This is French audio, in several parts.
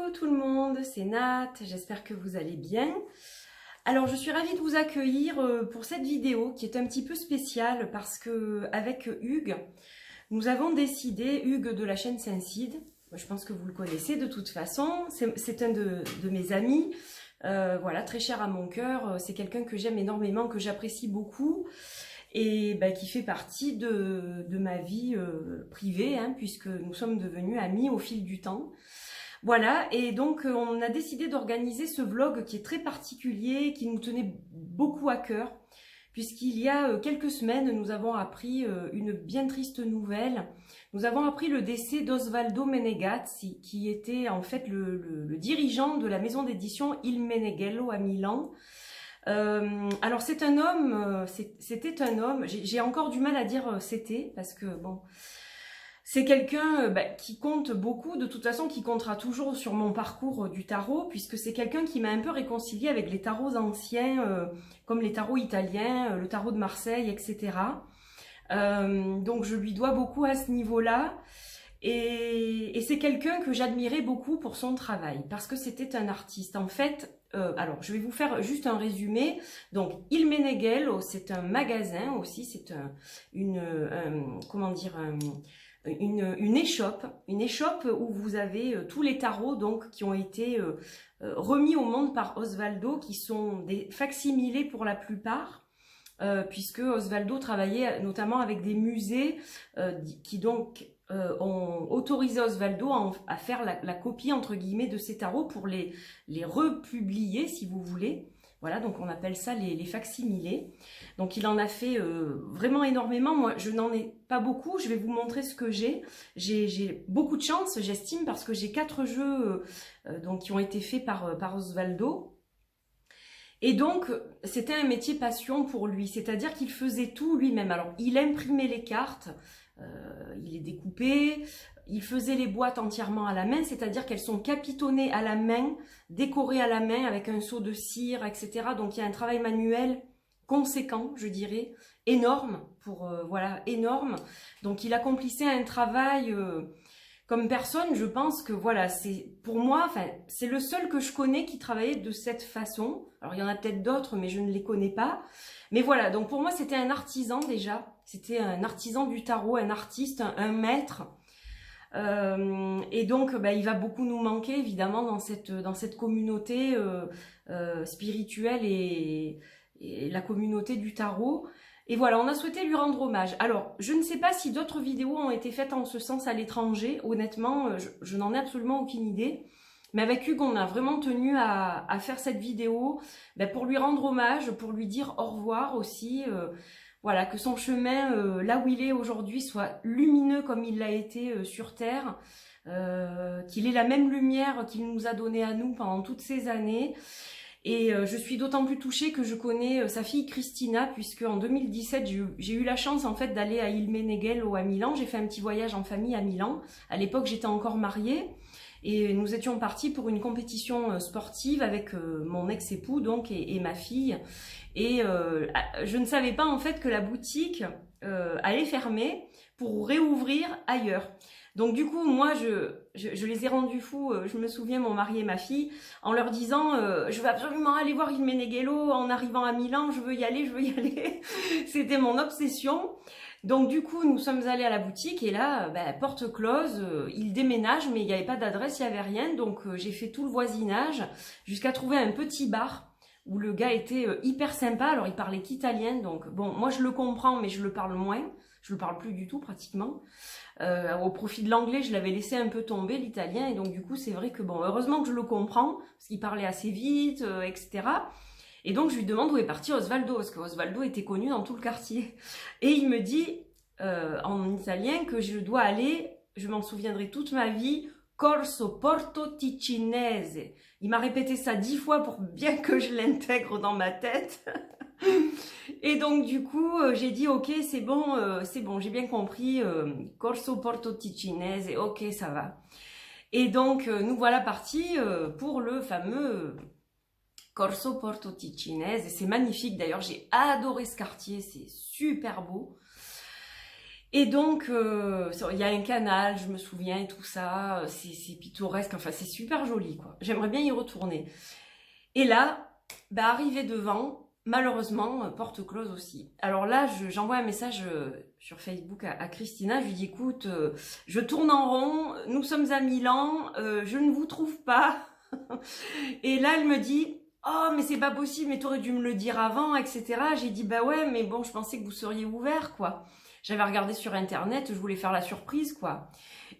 Hello tout le monde, c'est Nat, j'espère que vous allez bien. Alors je suis ravie de vous accueillir pour cette vidéo qui est un petit peu spéciale parce que avec Hugues, nous avons décidé, Hugues de la chaîne Saint-Cide, je pense que vous le connaissez de toute façon, c'est un de mes amis, voilà, très cher à mon cœur, c'est quelqu'un que j'aime énormément, que j'apprécie beaucoup et qui fait partie de ma vie privée, hein, puisque nous sommes devenus amis au fil du temps. Voilà, et donc on a décidé d'organiser ce vlog qui est très particulier, qui nous tenait beaucoup à cœur, puisqu'il y a quelques semaines, nous avons appris une bien triste nouvelle. Nous avons appris le décès d'Osvaldo Menegazzi, qui était en fait le dirigeant de la maison d'édition Il Meneghello à Milan. Alors c'est un homme, c'était un homme, j'ai encore du mal à dire c'était, parce que bon... C'est quelqu'un qui compte beaucoup, de toute façon qui comptera toujours sur mon parcours du tarot, puisque c'est quelqu'un qui m'a un peu réconcilié avec les tarots anciens, comme les tarots italiens, le tarot de Marseille, etc. Donc je lui dois beaucoup à ce niveau-là. Et c'est quelqu'un que j'admirais beaucoup pour son travail, parce que c'était un artiste. En fait, alors je vais vous faire juste un résumé. Donc Il Meneghello, c'est un magasin aussi, c'est une échoppe où vous avez tous les tarots donc qui ont été remis au monde par Osvaldo, qui sont des facsimilés pour la plupart, puisque Osvaldo travaillait notamment avec des musées qui donc ont autorisé Osvaldo à faire la copie entre guillemets de ces tarots pour les republier si vous voulez. Voilà, donc on appelle ça les facsimilés. Donc il en a fait vraiment énormément. Moi, je n'en ai pas beaucoup. Je vais vous montrer ce que j'ai. J'ai beaucoup de chance, j'estime, parce que j'ai 4 jeux donc, qui ont été faits par Osvaldo. Et donc, c'était un métier passion pour lui. C'est-à-dire qu'il faisait tout lui-même. Alors, il imprimait les cartes, il les découpait, il faisait les boîtes entièrement à la main, c'est-à-dire qu'elles sont capitonnées à la main, décorées à la main avec un seau de cire, etc. Donc il y a un travail manuel conséquent, je dirais, énorme, voilà, énorme. Donc il accomplissait un travail comme personne, je pense que voilà, c'est pour moi, enfin, c'est le seul que je connais qui travaillait de cette façon. Alors il y en a peut-être d'autres, mais je ne les connais pas. Mais voilà, donc pour moi c'était un artisan déjà, c'était un artisan du tarot, un artiste, un maître. Et donc il va beaucoup nous manquer évidemment dans cette communauté spirituelle et la communauté du tarot. Et voilà, on a souhaité lui rendre hommage. Alors, je ne sais pas si d'autres vidéos ont été faites en ce sens à l'étranger. Honnêtement, je n'en ai absolument aucune idée. Mais avec Hugues, on a vraiment tenu à faire cette vidéo pour lui rendre hommage, pour lui dire au revoir aussi. Voilà, que son chemin, là où il est aujourd'hui, soit lumineux comme il l'a été sur Terre. Qu'il ait la même lumière qu'il nous a donnée à nous pendant toutes ces années. Et je suis d'autant plus touchée que je connais sa fille Christina, puisque en 2017, j'ai eu la chance en fait d'aller à Il Meneghello à Milan. J'ai fait un petit voyage en famille à Milan. À l'époque, j'étais encore mariée. Et nous étions partis pour une compétition sportive avec mon ex-époux donc et ma fille. Et je ne savais pas en fait que la boutique allait fermer pour réouvrir ailleurs. Donc du coup, moi, je les ai rendus fous, je me souviens, mon mari et ma fille, en leur disant je veux absolument aller voir Il Meneghello en arrivant à Milan, je veux y aller, je veux y aller. C'était mon obsession. Donc du coup, nous sommes allés à la boutique et là, porte close, il déménage, mais il n'y avait pas d'adresse, il n'y avait rien. Donc j'ai fait tout le voisinage jusqu'à trouver un petit bar où le gars était hyper sympa. Alors il parlait qu'italien, donc bon, moi je le comprends, mais je le parle moins. Je le parle plus du tout pratiquement. Au profit de l'anglais, je l'avais laissé un peu tomber, l'italien. Et donc du coup, c'est vrai que bon, heureusement que je le comprends, parce qu'il parlait assez vite, etc. Et donc, je lui demande où est parti Osvaldo, parce que Osvaldo était connu dans tout le quartier. Et il me dit, en italien, que je dois aller, je m'en souviendrai toute ma vie, Corso Porto Ticinese. Il m'a répété ça 10 fois pour bien que je l'intègre dans ma tête. Et donc, du coup, j'ai dit, ok, c'est bon, j'ai bien compris, Corso Porto Ticinese, ok, ça va. Et donc, nous voilà partis pour le fameux... Corso Porto Ticinese, c'est magnifique d'ailleurs, j'ai adoré ce quartier, c'est super beau. Et donc, il y a un canal, je me souviens, et tout ça, c'est pittoresque, enfin c'est super joli, quoi. J'aimerais bien y retourner. Et là, bah, arrivé devant, malheureusement, porte close aussi. Alors là, j'envoie un message sur Facebook à Christina, je lui dis, écoute, je tourne en rond, nous sommes à Milan, je ne vous trouve pas. Et là, elle me dit, oh, mais c'est pas possible, mais t'aurais dû me le dire avant, etc. J'ai dit, bah ouais, mais bon, je pensais que vous seriez ouvert, quoi. J'avais regardé sur Internet, je voulais faire la surprise, quoi.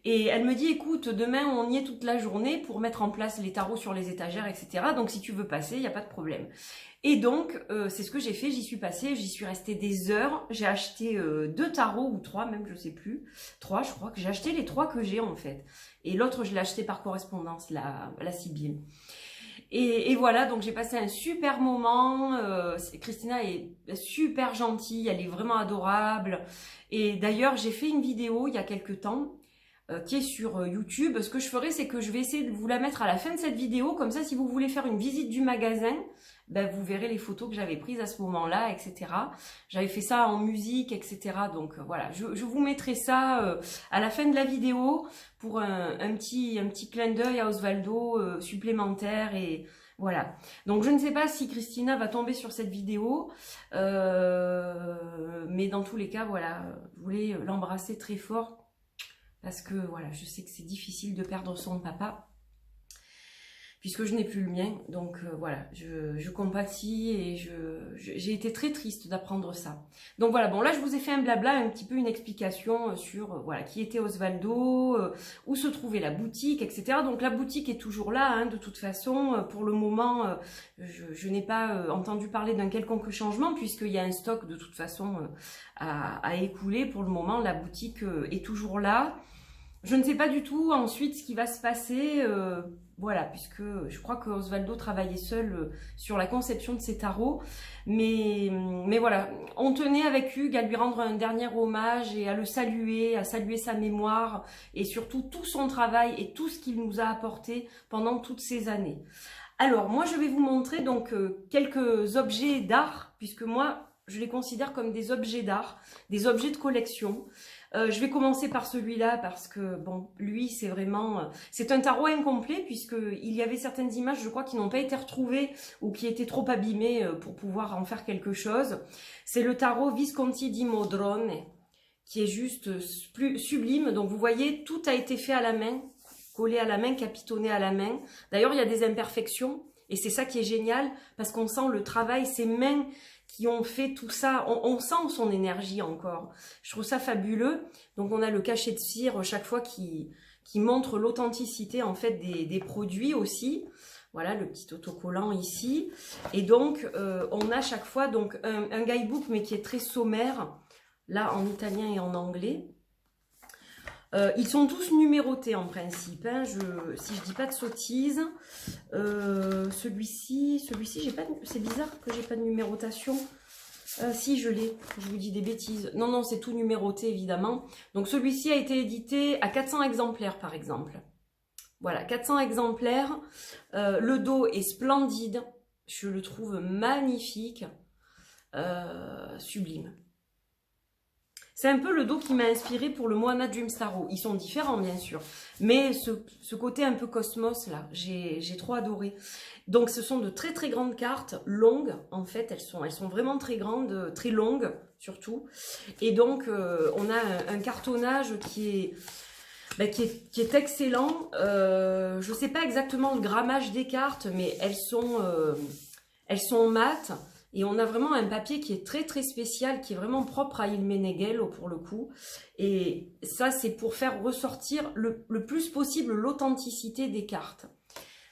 Et elle me dit, écoute, demain, on y est toute la journée pour mettre en place les tarots sur les étagères, etc. Donc, si tu veux passer, il n'y a pas de problème. Et donc, c'est ce que j'ai fait, j'y suis passée, j'y suis restée des heures. J'ai acheté 2 tarots, ou 3 même, je sais plus. 3, je crois que j'ai acheté les 3 que j'ai, en fait. Et l'autre, je l'ai acheté par correspondance, la Sibylle. Et voilà, donc j'ai passé un super moment. Christina est super gentille, elle est vraiment adorable. Et d'ailleurs, j'ai fait une vidéo il y a quelques temps qui est sur YouTube. Ce que je ferai, c'est que je vais essayer de vous la mettre à la fin de cette vidéo. Comme ça, si vous voulez faire une visite du magasin, ben, vous verrez les photos que j'avais prises à ce moment-là, etc. J'avais fait ça en musique, etc. Donc voilà, je vous mettrai ça à la fin de la vidéo pour un petit clin d'œil à Osvaldo supplémentaire. Et voilà. Donc je ne sais pas si Christina va tomber sur cette vidéo, mais dans tous les cas, voilà, je voulais l'embrasser très fort parce que voilà, je sais que c'est difficile de perdre son papa, puisque je n'ai plus le mien. Donc voilà, je compatis et j'ai été très triste d'apprendre ça. Donc voilà, bon là je vous ai fait un blabla, un petit peu une explication sur voilà qui était Osvaldo, où se trouvait la boutique, etc. Donc la boutique est toujours là, hein, de toute façon. Pour le moment, je n'ai pas entendu parler d'un quelconque changement, puisqu'il y a un stock de toute façon à écouler. Pour le moment, la boutique est toujours là. Je ne sais pas du tout ensuite ce qui va se passer, voilà, puisque je crois que Osvaldo travaillait seul sur la conception de ses tarots, mais voilà, on tenait avec Hugues à lui rendre un dernier hommage et à le saluer, à saluer sa mémoire et surtout tout son travail et tout ce qu'il nous a apporté pendant toutes ces années. Alors moi je vais vous montrer donc quelques objets d'art, puisque moi je les considère comme des objets d'art, des objets de collection. Je vais commencer par celui-là parce que, bon, lui, c'est vraiment... c'est un tarot incomplet puisqu'il y avait certaines images, je crois, qui n'ont pas été retrouvées ou qui étaient trop abîmées pour pouvoir en faire quelque chose. C'est le tarot Visconti di Modrone, qui est juste plus sublime. Donc, vous voyez, tout a été fait à la main, collé à la main, capitonné à la main. D'ailleurs, il y a des imperfections et c'est ça qui est génial parce qu'on sent le travail, ses mains qui ont fait tout ça, on sent son énergie encore. Je trouve ça fabuleux. Donc on a le cachet de cire chaque fois qui montre l'authenticité en fait des produits aussi. Voilà le petit autocollant ici. Et donc on a chaque fois donc un guidebook mais qui est très sommaire, là en italien et en anglais. Ils sont tous numérotés en principe, hein, si je dis pas de sottises. Celui-ci, c'est bizarre que j'ai pas de numérotation. Si, je l'ai, je vous dis des bêtises. Non, non, c'est tout numéroté évidemment. Donc celui-ci a été édité à 400 exemplaires par exemple. Voilà, 400 exemplaires. Le dos est splendide, je le trouve magnifique, sublime. C'est un peu le dos qui m'a inspiré pour le Moana Dreams Tarot. Ils sont différents, bien sûr. Mais ce côté un peu cosmos, là, j'ai trop adoré. Donc, ce sont de très, très grandes cartes, longues. En fait, elles sont vraiment très grandes, très longues, surtout. Et donc, on a un cartonnage qui est excellent. Je ne sais pas exactement le grammage des cartes, mais elles sont mates. Et on a vraiment un papier qui est très très spécial, qui est vraiment propre à Il Meneghello pour le coup. Et ça, c'est pour faire ressortir le plus possible l'authenticité des cartes.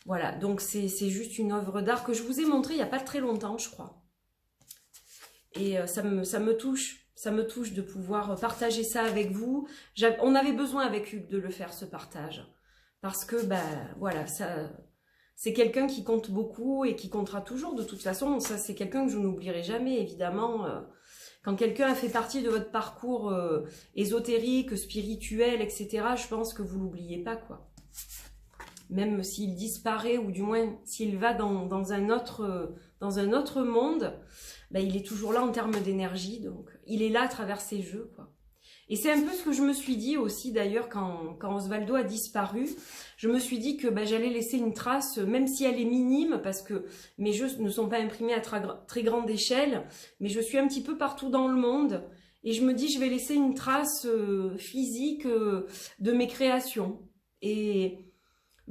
Voilà, donc c'est juste une œuvre d'art que je vous ai montrée il n'y a pas très longtemps, je crois. Et ça me touche de pouvoir partager ça avec vous. On avait besoin avec Hugues de le faire, ce partage. Parce que, voilà, ça... C'est quelqu'un qui compte beaucoup et qui comptera toujours de toute façon. Ça, c'est quelqu'un que je n'oublierai jamais, évidemment. Quand quelqu'un a fait partie de votre parcours ésotérique, spirituel, etc., je pense que vous l'oubliez pas, quoi. Même s'il disparaît, ou du moins s'il va dans un autre monde, il est toujours là en termes d'énergie. Donc, il est là à travers ses jeux, quoi. Et c'est un peu ce que je me suis dit aussi d'ailleurs quand Osvaldo a disparu. Je me suis dit que j'allais laisser une trace, même si elle est minime, parce que mes jeux ne sont pas imprimés à très grande échelle, mais je suis un petit peu partout dans le monde. Et je me dis, je vais laisser une trace physique de mes créations. Et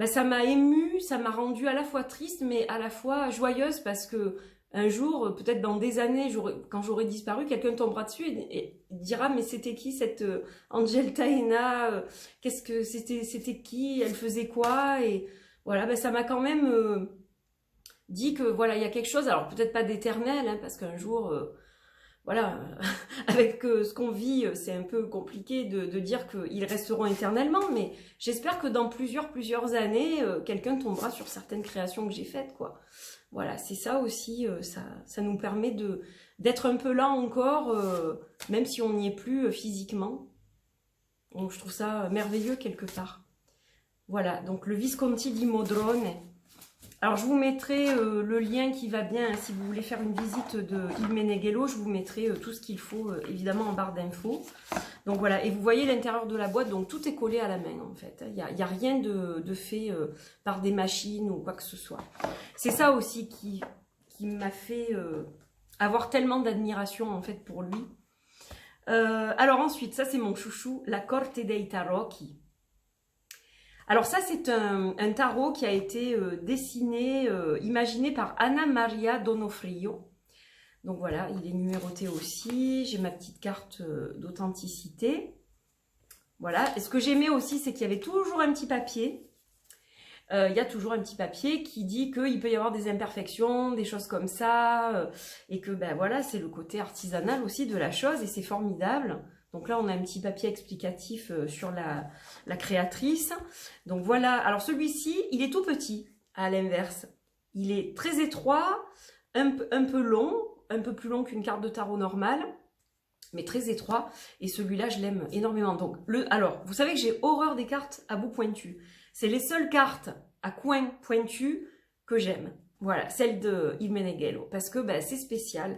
ça m'a émue, ça m'a rendue à la fois triste, mais à la fois joyeuse, parce que un jour, peut-être dans des années, quand j'aurai disparu, quelqu'un tombera dessus et dira, mais c'était qui cette Angel Taena, qu'est-ce que c'était qui, elle faisait quoi? Et voilà, ça m'a quand même dit que voilà, il y a quelque chose, alors peut-être pas d'éternel, hein, parce qu'un jour, voilà, avec ce qu'on vit, c'est un peu compliqué de dire qu'ils resteront éternellement, mais j'espère que dans plusieurs années, quelqu'un tombera sur certaines créations que j'ai faites, quoi. Voilà, c'est ça aussi, ça nous permet d'être un peu là encore, même si on n'y est plus physiquement. Donc je trouve ça merveilleux quelque part. Voilà, donc le Visconti di Modrone. Alors je vous mettrai le lien qui va bien, hein, si vous voulez faire une visite de Il Meneghello, je vous mettrai tout ce qu'il faut, évidemment en barre d'infos. Donc voilà, et vous voyez l'intérieur de la boîte, donc tout est collé à la main en fait. Il n'y a rien de fait par des machines ou quoi que ce soit. C'est ça aussi qui m'a fait avoir tellement d'admiration en fait pour lui. Alors ensuite, ça c'est mon chouchou, la Corte dei Tarocchi. Alors ça c'est un tarot qui a été dessiné, imaginé par Anna Maria Donofrio. Donc voilà, il est numéroté aussi. J'ai ma petite carte d'authenticité. Voilà. Et ce que j'aimais aussi, c'est qu'il y avait toujours un petit papier. Il y a toujours un petit papier qui dit qu'il peut y avoir des imperfections, des choses comme ça. Et que voilà, c'est le côté artisanal aussi de la chose et c'est formidable. Donc là, on a un petit papier explicatif sur la créatrice. Donc voilà. Alors celui-ci, il est tout petit à l'inverse. Il est très étroit, un peu long. Un peu plus long qu'une carte de tarot normale, mais très étroit. Et celui-là, je l'aime énormément. Donc, alors, vous savez que j'ai horreur des cartes à bout pointu. C'est les seules cartes à coin pointu que j'aime. Voilà, celle de Il Meneghello. Parce que c'est spécial.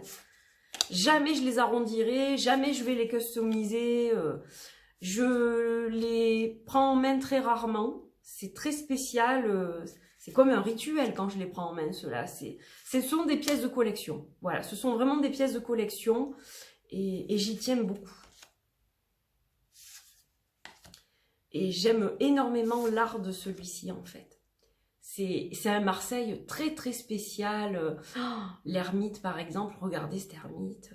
Jamais je les arrondirai, jamais je vais les customiser. Je les prends en main très rarement. C'est très spécial. C'est comme un rituel quand je les prends en main, ceux-là. Ce sont des pièces de collection. Voilà, ce sont vraiment des pièces de collection et j'y tiens beaucoup. Et j'aime énormément l'art de celui-ci, en fait. C'est un Marseille très, très spécial. Oh, l'ermite, par exemple. Regardez cette ermite.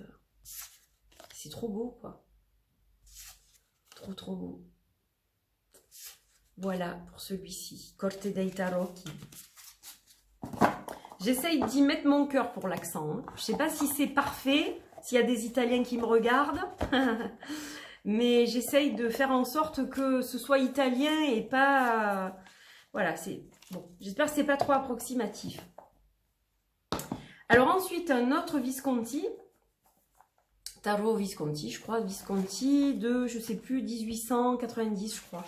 C'est trop beau, quoi. Trop, trop beau. Voilà pour celui-ci, Corte dei Tarocchi. J'essaye d'y mettre mon cœur pour l'accent. Hein. Je ne sais pas si c'est parfait, s'il y a des Italiens qui me regardent. Mais j'essaye de faire en sorte que ce soit italien et pas... Voilà, c'est... Bon, j'espère que ce n'est pas trop approximatif. Alors ensuite, un autre Visconti. Tarot Visconti, je crois. Visconti de, je ne sais plus, 1890, je crois.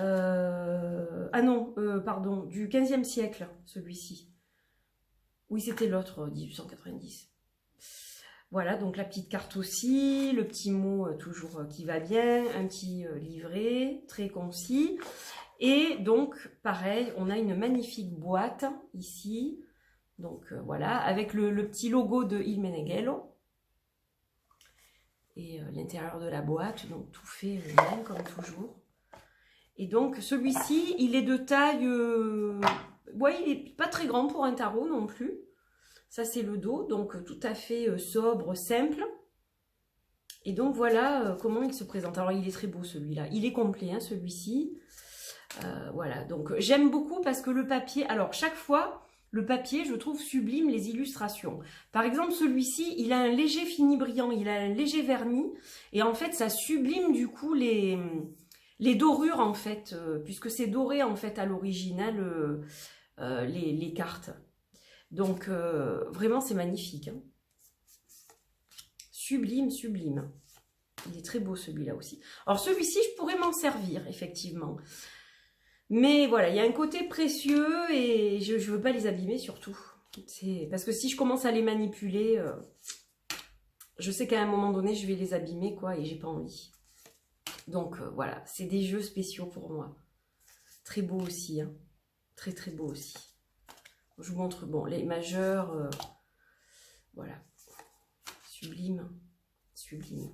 Ah non, pardon, du 15e siècle, celui-ci. Oui, c'était l'autre, 1890. Voilà, donc la petite carte aussi, le petit mot toujours qui va bien, un petit livret, très concis. Et donc, pareil, on a une magnifique boîte ici. Donc voilà, avec le petit logo de Il Meneghello. Et l'intérieur de la boîte, donc tout fait bien comme toujours. Et donc, celui-ci, il est de taille... ouais, il n'est pas très grand pour un tarot non plus. Ça, c'est le dos, donc tout à fait sobre, simple. Et donc, voilà comment il se présente. Alors, il est très beau, celui-là. Il est complet, hein, celui-ci. Voilà, donc j'aime beaucoup parce que le papier... Alors, chaque fois, le papier, je trouve, sublime les illustrations. Par exemple, celui-ci, il a un léger fini brillant, il a un léger vernis. Et en fait, ça sublime, du coup, les dorures en fait, puisque c'est doré en fait à l'original les cartes. Donc vraiment c'est magnifique. Hein. Sublime, sublime. Il est très beau celui-là aussi. Alors celui-ci je pourrais m'en servir effectivement. Mais voilà, il y a un côté précieux et je ne veux pas les abîmer surtout. Parce que si je commence à les manipuler, je sais qu'à un moment donné je vais les abîmer quoi et j'ai pas envie. Donc voilà, c'est des jeux spéciaux pour moi. Très beau aussi, hein. Très très beau aussi. Je vous montre, bon, les majeurs, voilà. Sublime, sublime.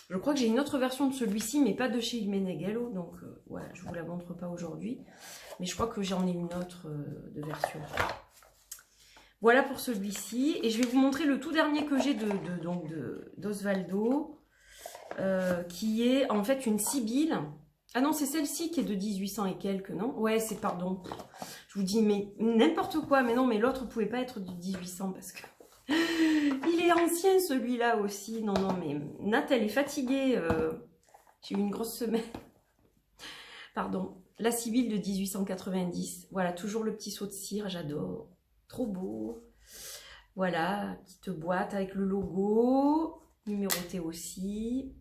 Je crois que j'ai une autre version de celui-ci, mais pas de chez Il Meneghello, donc voilà, je ne vous la montre pas aujourd'hui. Mais je crois que j'en ai une autre de version. Voilà pour celui-ci. Et je vais vous montrer le tout dernier que j'ai d'Osvaldo, qui est en fait une Sibylle. Ah non, c'est celle-ci qui est de 1800 et quelques, non? Ouais, c'est, pardon. Je vous dis, mais n'importe quoi. Mais non, mais l'autre ne pouvait pas être du 1800 parce que... Il est ancien celui-là aussi. Non, non, mais Nat, elle est fatiguée. J'ai eu une grosse semaine. Pardon. La Sibylle de 1890. Voilà, toujours le petit seau de cire, j'adore. Trop beau. Voilà, petite boîte avec le logo. Numéroté aussi.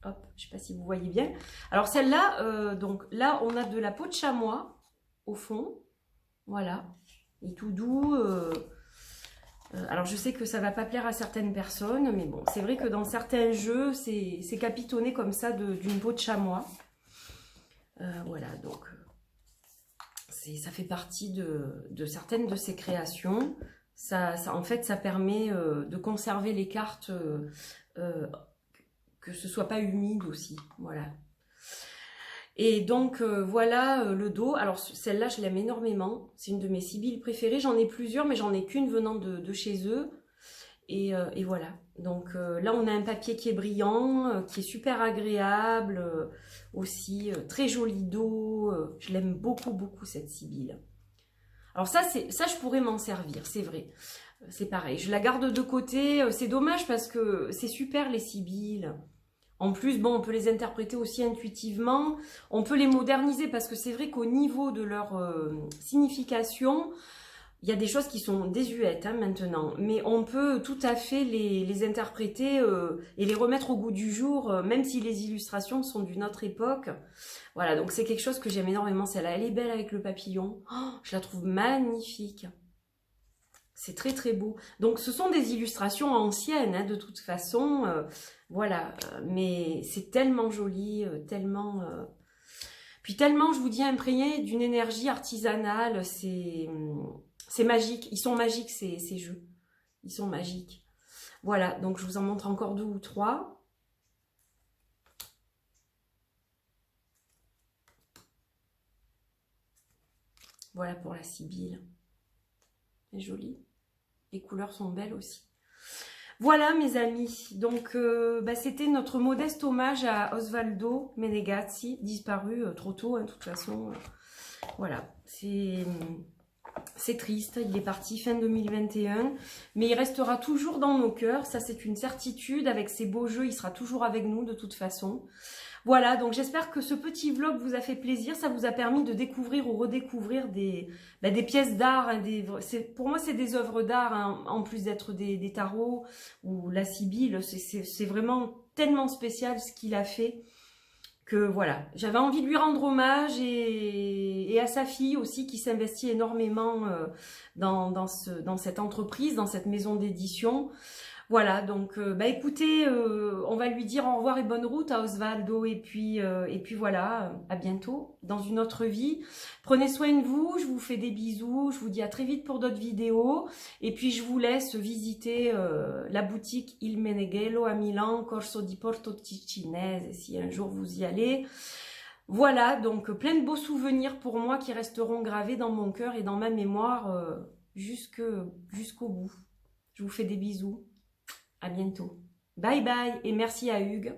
Hop, je ne sais pas si vous voyez bien. Alors celle-là, donc là, on a de la peau de chamois au fond. Voilà. Et tout doux. Alors je sais que ça ne va pas plaire à certaines personnes, mais bon, c'est vrai que dans certains jeux, c'est capitonné comme ça d'une peau de chamois. Voilà, donc ça fait partie de certaines de ces créations. En fait, ça permet de conserver les cartes, que ce soit pas humide aussi. Voilà. Et donc, voilà le dos. Alors, celle-là, je l'aime énormément. C'est une de mes Sibylles préférées. J'en ai plusieurs, mais j'en ai qu'une venant de chez eux. Et voilà. Donc, là, on a un papier qui est brillant, qui est super agréable. Aussi, très joli dos. Je l'aime beaucoup, beaucoup, cette Sibylle. Alors, ça, je pourrais m'en servir, c'est vrai. C'est pareil. Je la garde de côté. C'est dommage parce que c'est super, les Sibylles. En plus, bon, on peut les interpréter aussi intuitivement, on peut les moderniser parce que c'est vrai qu'au niveau de leur signification, il y a des choses qui sont désuètes hein, maintenant, mais on peut tout à fait les interpréter et les remettre au goût du jour, même si les illustrations sont d'une autre époque. Voilà, donc c'est quelque chose que j'aime énormément, celle-là, elle est belle avec le papillon, oh, je la trouve magnifique. C'est très très beau. Donc ce sont des illustrations anciennes hein, de toute façon. Voilà. Mais c'est tellement joli, tellement... Puis tellement, je vous dis, imprégné d'une énergie artisanale. C'est magique. Ils sont magiques ces jeux. Ils sont magiques. Voilà. Donc je vous en montre encore 2 ou 3. Voilà pour la Sibylle. C'est joli. Les couleurs sont belles aussi. Voilà mes amis, donc c'était notre modeste hommage à Osvaldo Menegazzi, disparu trop tôt, hein, de toute façon. Voilà, c'est triste, il est parti fin 2021, mais il restera toujours dans nos cœurs, ça c'est une certitude, avec ses beaux jeux, il sera toujours avec nous de toute façon. Voilà, donc j'espère que ce petit vlog vous a fait plaisir, ça vous a permis de découvrir ou redécouvrir des pièces d'art. Hein, pour moi, c'est des œuvres d'art, hein, en plus d'être des tarots ou la Sibylle. C'est vraiment tellement spécial ce qu'il a fait que voilà. J'avais envie de lui rendre hommage et à sa fille aussi qui s'investit énormément dans cette entreprise, dans cette maison d'édition. Voilà, donc écoutez, on va lui dire au revoir et bonne route à Osvaldo et puis voilà, à bientôt dans une autre vie. Prenez soin de vous, je vous fais des bisous, je vous dis à très vite pour d'autres vidéos et puis je vous laisse visiter la boutique Il Meneghello à Milan, Corso di Porto Ticinese, si un jour vous y allez. Voilà, donc plein de beaux souvenirs pour moi qui resteront gravés dans mon cœur et dans ma mémoire jusqu'au bout. Je vous fais des bisous. À bientôt. Bye bye et merci à Hugues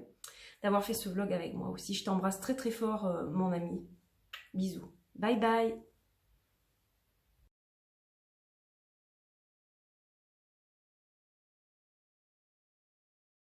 d'avoir fait ce vlog avec moi aussi. Je t'embrasse très très fort mon ami. Bisous. Bye bye.